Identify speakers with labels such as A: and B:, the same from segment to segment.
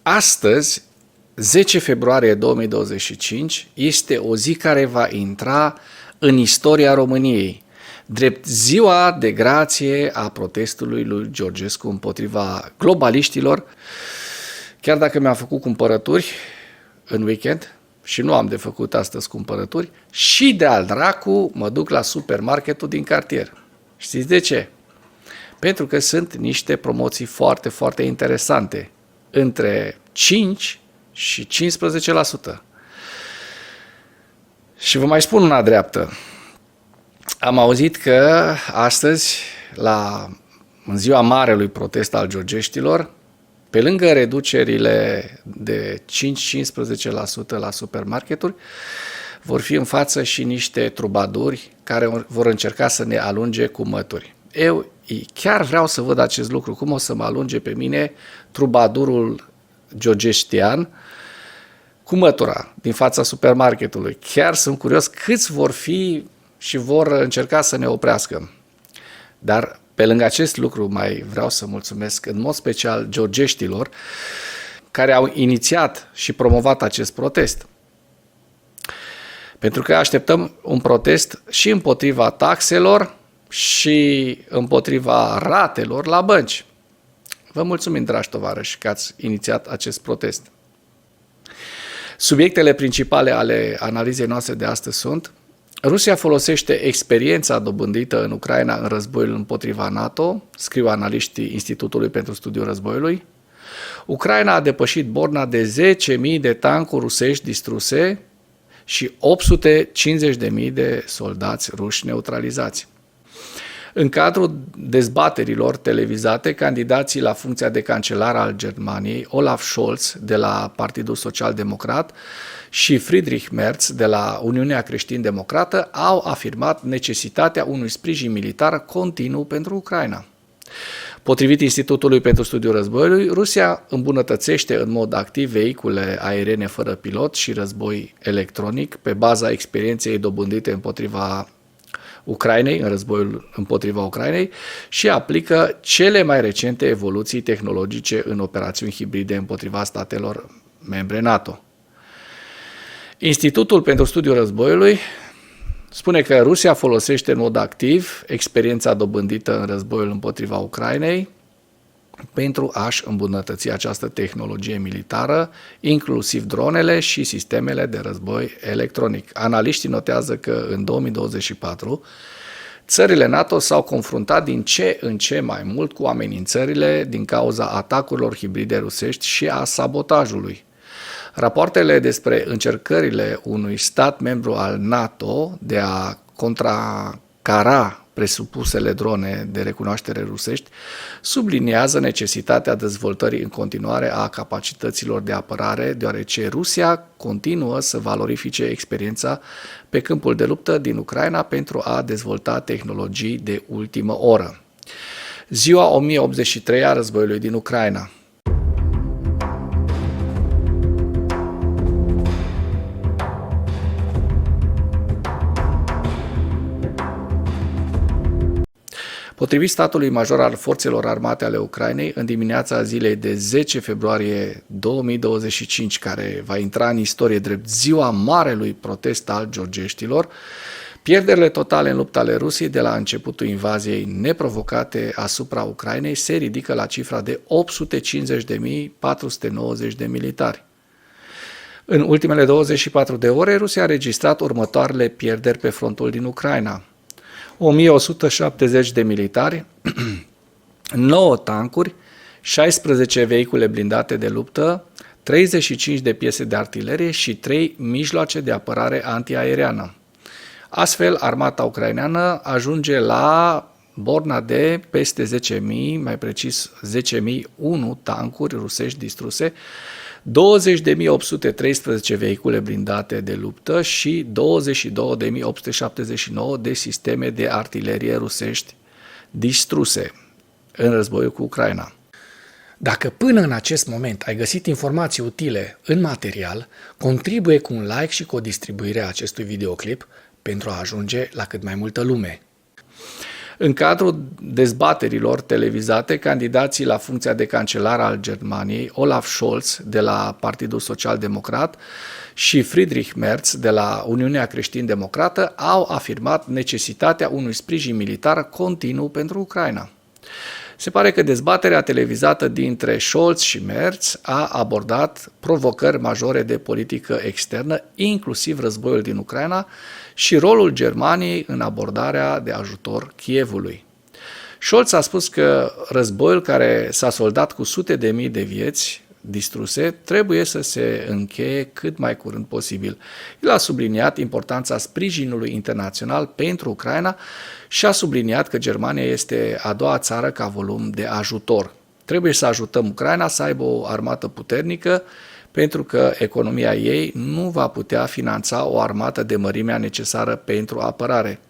A: Astăzi, 10 februarie 2025, este o zi care va intra în istoria României, drept ziua de grație a protestului lui Georgescu împotriva globaliștilor. Chiar dacă mi-am făcut cumpărături în weekend și nu am de făcut astăzi cumpărături, și de-al dracu mă duc la supermarketul din cartier. Știți de ce? Pentru că sunt niște promoții foarte, foarte interesante, între 5 și 15%. Și vă mai spun una dreaptă. Am auzit că astăzi, în ziua marelui protest al georgeștilor, pe lângă reducerile de 5-15% la supermarketuri, vor fi în față și niște trubaduri care vor încerca să ne alunge cu mături. Eu chiar vreau să văd acest lucru, cum o să mă alunge pe mine trubadurul georgeștian cu mătura din fața supermarketului. Chiar sunt curios câți vor fi și vor încerca să ne oprească. Dar pe lângă acest lucru mai vreau să mulțumesc în mod special georgeștilor care au inițiat și promovat acest protest. Pentru că așteptăm un protest și împotriva taxelor și împotriva ratelor la bănci. Vă mulțumim, dragi tovarăși, că ați inițiat acest protest. Subiectele principale ale analizei noastre de astăzi sunt: Rusia folosește experiența dobândită în Ucraina în războiul împotriva NATO, scriu analiștii Institutului pentru Studiul Războiului. Ucraina a depășit borna de 10.000 de tancuri rusești distruse și 850.000 de soldați ruși neutralizați. În cadrul dezbaterilor televizate, candidații la funcția de cancelar al Germaniei, Olaf Scholz de la Partidul Social-Democrat și Friedrich Merz de la Uniunea Creștin-Democrată au afirmat necesitatea unui sprijin militar continuu pentru Ucraina. Potrivit Institutului pentru Studiul Războiului, Rusia îmbunătățește în mod activ vehicule aeriene fără pilot și război electronic pe baza experienței dobândite împotriva Ucrainei, în războiul împotriva Ucrainei, și aplică cele mai recente evoluții tehnologice în operațiuni hibride împotriva statelor membre NATO. Institutul pentru Studiul Războiului spune că Rusia folosește în mod activ experiența dobândită în războiul împotriva Ucrainei pentru a-și îmbunătăți această tehnologie militară, inclusiv dronele și sistemele de război electronic. Analiștii notează că în 2024 țările NATO s-au confruntat din ce în ce mai mult cu amenințările din cauza atacurilor hibride rusești și a sabotajului. Rapoartele despre încercările unui stat membru al NATO de a contracara presupusele drone de recunoaștere rusești subliniază necesitatea dezvoltării în continuare a capacităților de apărare, deoarece Rusia continuă să valorifice experiența pe câmpul de luptă din Ucraina pentru a dezvolta tehnologii de ultimă oră. Ziua 1083 a războiului din Ucraina. Potrivit statului major al forțelor armate ale Ucrainei, în dimineața zilei de 10 februarie 2025, care va intra în istorie drept ziua marelui protest al georgeștilor, pierderile totale în lupta ale Rusiei de la începutul invaziei neprovocate asupra Ucrainei se ridică la cifra de 850.490 de militari. În ultimele 24 de ore, Rusia a registrat următoarele pierderi pe frontul din Ucraina: 1170 de militari, 9 tancuri, 16 vehicule blindate de luptă, 35 de piese de artilerie și 3 mijloace de apărare antiaeriană. Astfel, armata ucraineană ajunge la borna de peste 10.000, mai precis 10.001 tancuri rusești distruse, 20.813 vehicule blindate de luptă și 22.879 de sisteme de artilerie rusești distruse în războiul cu Ucraina. Dacă până în acest moment ai găsit informații utile în material, contribuie cu un like și cu o distribuire a acestui videoclip pentru a ajunge la cât mai multă lume. În cadrul dezbaterilor televizate, candidații la funcția de cancelar al Germaniei, Olaf Scholz de la Partidul Social Democrat și Friedrich Merz de la Uniunea Creștin-Democrată au afirmat necesitatea unui sprijin militar continuu pentru Ucraina. Se pare că dezbaterea televizată dintre Scholz și Merz a abordat provocări majore de politică externă, inclusiv războiul din Ucraina și rolul Germaniei în abordarea de ajutor Kievului. Scholz a spus că războiul care s-a soldat cu sute de mii de vieți distruse trebuie să se încheie cât mai curând posibil. El a subliniat importanța sprijinului internațional pentru Ucraina și a subliniat că Germania este a doua țară ca volum de ajutor. Trebuie să ajutăm Ucraina să aibă o armată puternică, pentru că economia ei nu va putea finanța o armată de mărimea necesară pentru apărare.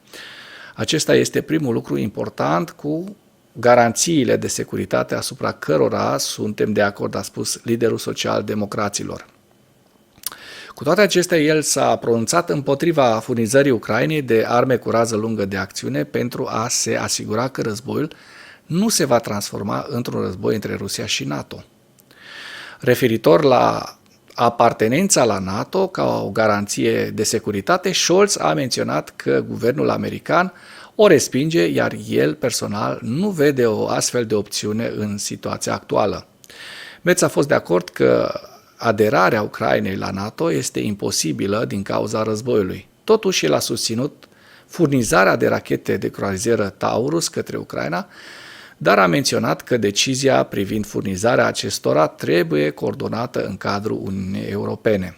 A: Acesta este primul lucru important cu garanțiile de securitate asupra cărora suntem de acord, a spus liderul social-democraților. Cu toate acestea, el s-a pronunțat împotriva furnizării Ucrainei de arme cu rază lungă de acțiune pentru a se asigura că războiul nu se va transforma într-un război între Rusia și NATO. Referitor la apartenența la NATO ca o garanție de securitate, Scholz a menționat că guvernul american o respinge, iar el personal nu vede o astfel de opțiune în situația actuală. Merz a fost de acord că aderarea Ucrainei la NATO este imposibilă din cauza războiului. Totuși, el a susținut furnizarea de rachete de croazieră Taurus către Ucraina, dar a menționat că decizia privind furnizarea acestora trebuie coordonată în cadrul Uniunii Europene.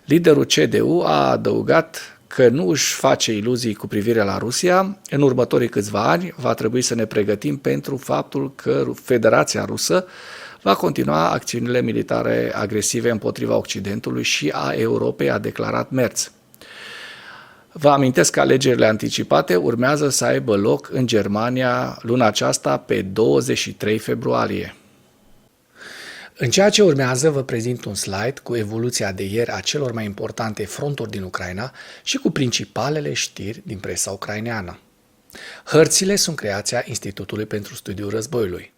A: Liderul CDU a adăugat că nu își face iluzii cu privire la Rusia. În următorii câțiva ani va trebui să ne pregătim pentru faptul că Federația Rusă va continua acțiunile militare agresive împotriva Occidentului și a Europei, a declarat Merz. Vă amintesc că alegerile anticipate urmează să aibă loc în Germania luna aceasta pe 23 februarie. În ceea ce urmează vă prezint un slide cu evoluția de ieri a celor mai importante fronturi din Ucraina și cu principalele știri din presa ucraineană. Hărțile sunt creația Institutului pentru Studiul Războiului.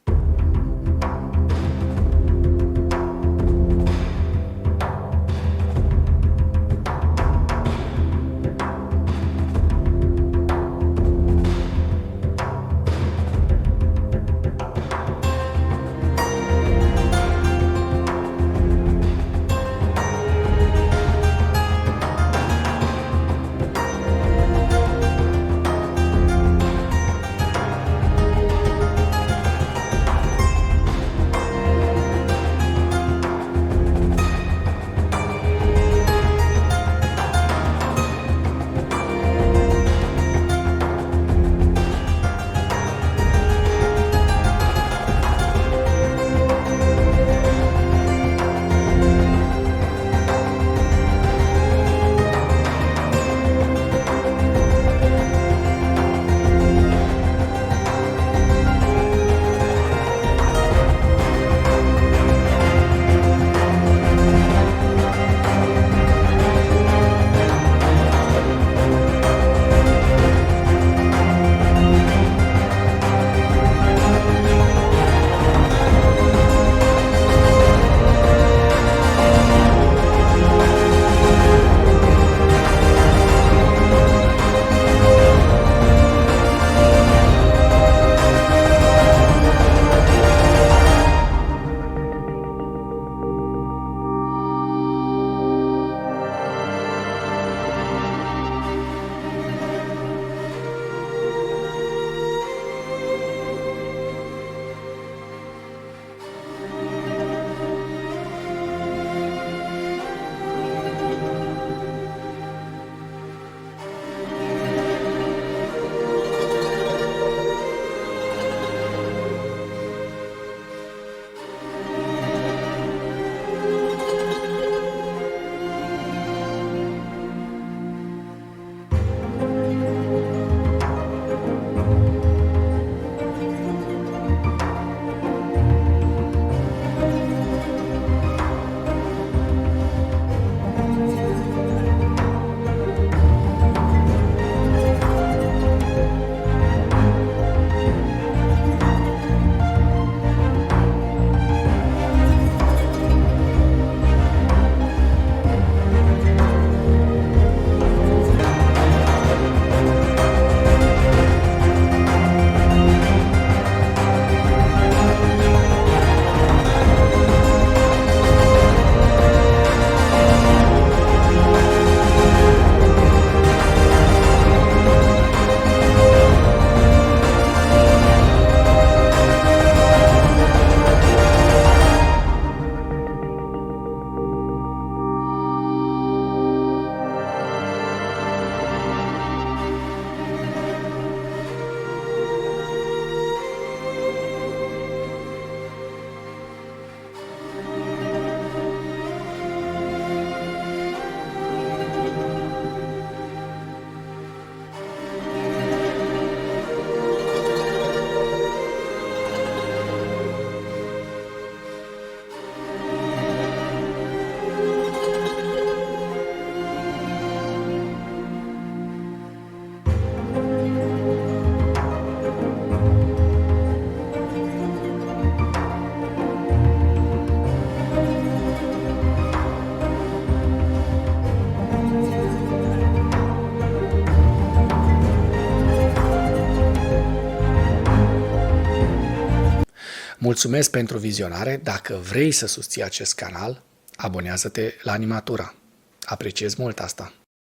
A: Mulțumesc pentru vizionare. Dacă vrei să susții acest canal, abonează-te la Animatura. Apreciez mult asta.